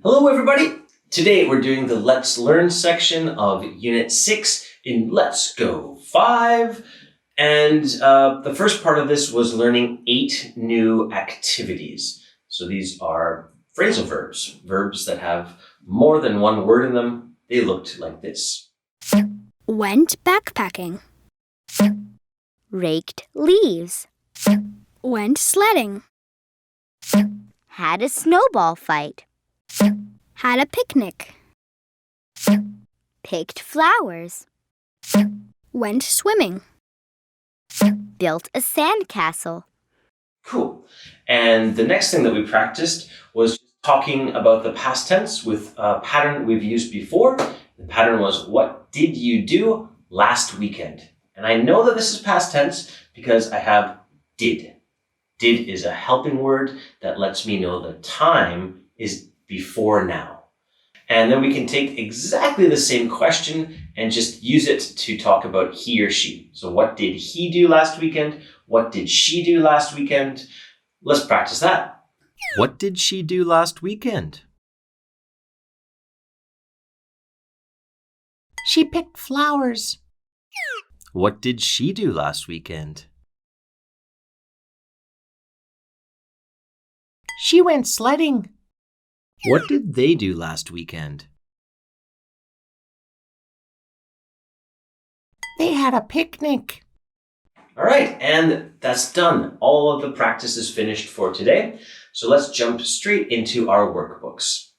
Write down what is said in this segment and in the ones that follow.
Hello everybody! Today we're doing the Let's Learn section of Unit 6 in Let's Go 5. And the first part of this was learning 8 new activities. So these are phrasal verbs, verbs that have more than one word in them. They looked like this. Went backpacking. Raked leaves. Went sledding. Had a snowball fight. Had a picnic. Picked flowers. Went swimming. Built a sandcastle. Cool. And the next thing that we practiced was talking about the past tense with a pattern we've used before. The pattern was, what did you do last weekend? And I know that this is past tense because I have did. Did is a helping word that lets me know the time is before now. And then we can take exactly the same question and just use it to talk about he or she. So what did he do last weekend? What did she do last weekend? Let's practice that. What did she do last weekend? She picked flowers. What did she do last weekend? She went sledding. What did they do last weekend? They had a picnic. All right, and that's done. All of the practice is finished for today. So let's jump straight into our workbooks.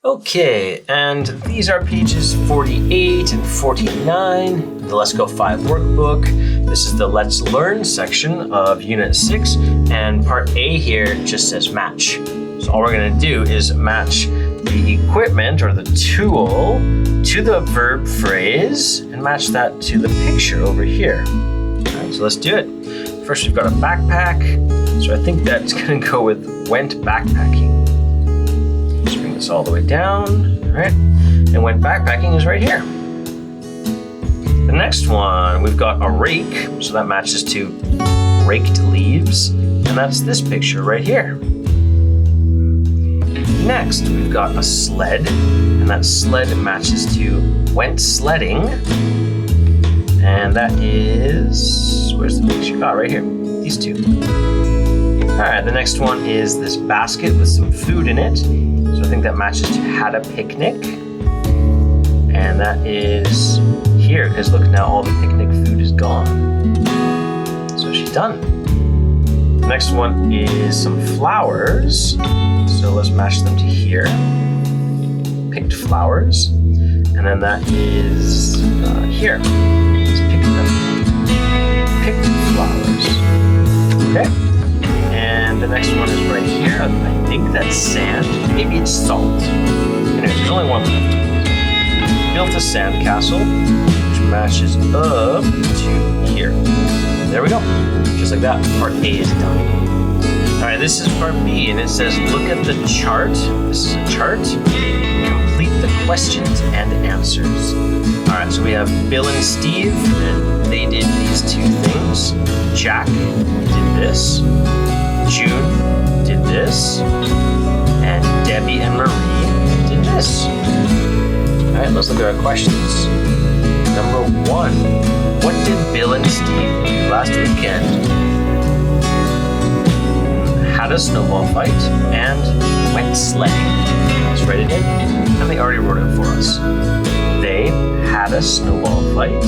Okay, and these are pages 48 and 49, the Let's Go 5 workbook. This is the Let's Learn section of Unit 6, and part A here just says match. So all we're going to do is match the equipment or the tool to the verb phrase and match that to the picture over here. All right, so let's do it. First, we've got a backpack. So I think that's going to go with went backpacking. Let's bring this all the way down. All right, and went backpacking is right here. The next one, we've got a rake. So that matches to raked leaves. And that's this picture right here. Next, we've got a sled, and that sled matches to went sledding. And that is, where's the picture? Oh, right here, these two. All right, the next one is this basket with some food in it. So I think that matches to had a picnic. And that is here, because look, now all the picnic food is gone. So she's done. The next one is some flowers. So let's match them to here. Picked flowers. And then that is here. Let's pick them. Picked flowers. Okay. And the next one is right here. I think that's sand. Maybe it's salt. Anyway, there's only one left. Built a sandcastle, which matches up to here. There we go. Just like that. Part A is done. All right, this is part B, and it says, look at the chart. This is a chart. Complete the questions and answers. All right, so we have Bill and Steve, and they did these two things. Jack did this. June did this. And Debbie and Marie did this. All right, let's look at our questions. Number 1, what did Bill and Steve do last weekend? Had a snowball fight and went sledding. Let's write it in. And they already wrote it for us. They had a snowball fight.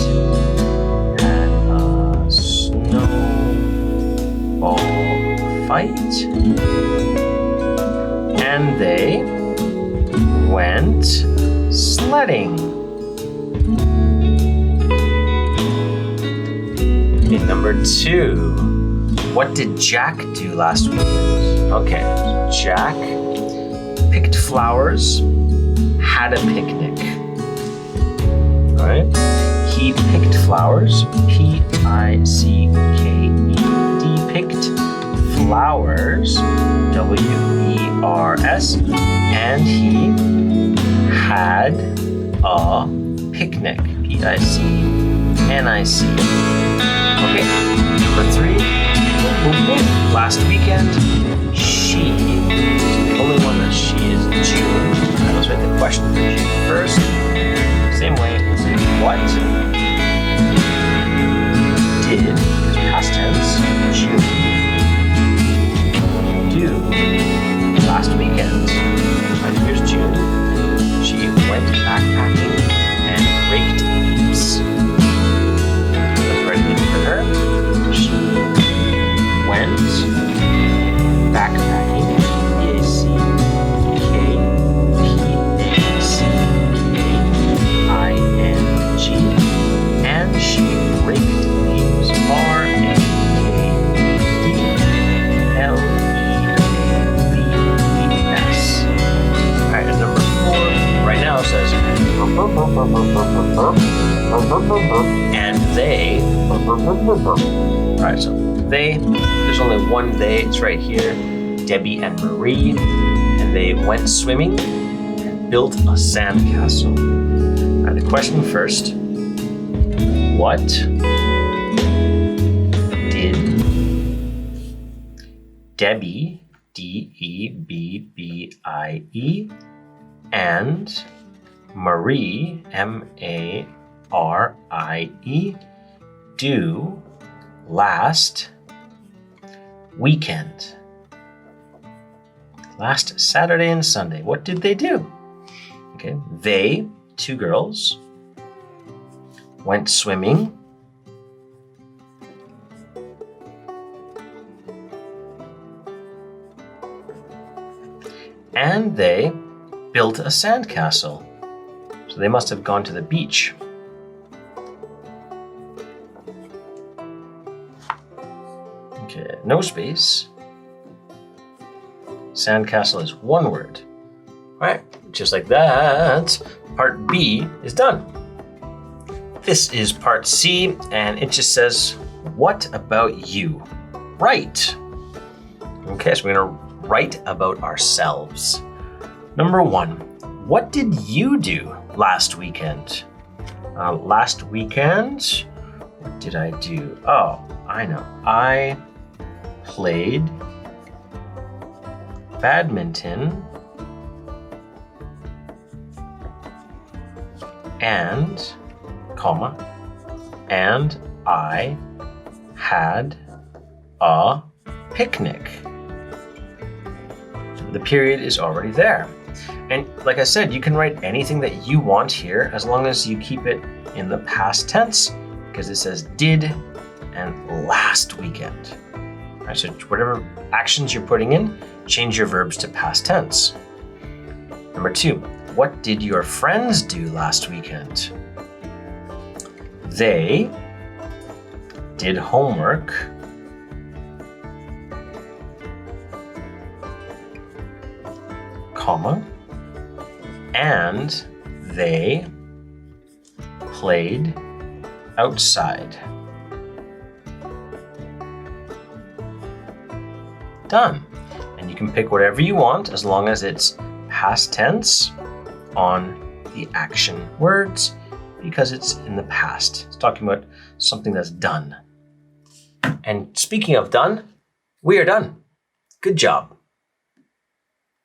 Had a snowball fight. And they went sledding. Okay, number 2. What did Jack do last weekend? Okay, Jack picked flowers, had a picnic. All right, he picked flowers, P-I-C-K-E-D, picked flowers, W-E-R-S, and he had a picnic, P-I-C-N-I-C. Okay, number 3. Last weekend, she, the only one that she is June, question for June first. Same way, we'll say what did, is past tense, June do last weekend? Right, here's June. She went backpacking and raked leaves. Let's write it for her. She went backpacking. BACKPACking. And she raked leaves. RAKEDLEAVES. Alright, and number 4 right now says and they. Alright, so they, there's only one they, it's right here. Debbie and Marie, and they went swimming and built a sandcastle. Alright, the question first. What did Debbie, DEBBIE, and Marie, MARIE, do last weekend? Last Saturday and Sunday, what did they do? Okay, they, 2 girls, went swimming. And they built a sandcastle. So they must have gone to the beach. Okay, no space. Sandcastle is one word. All right, just like that, part B is done. This is part C, and it just says, what about you? Write. Okay, so we're gonna write about ourselves. Number 1, what did you do last weekend? Last weekend, what did I do? Oh, I know. I played badminton and, and I had a picnic. The period is already there. And like I said, you can write anything that you want here as long as you keep it in the past tense, because it says did and last weekend. All right, so whatever actions you're putting in, change your verbs to past tense. Number 2, what did your friends do last weekend? They did homework and they played outside. Done. And you can pick whatever you want as long as it's past tense on the action words because it's in the past. It's talking about something that's done. And speaking of done, we are done. Good job.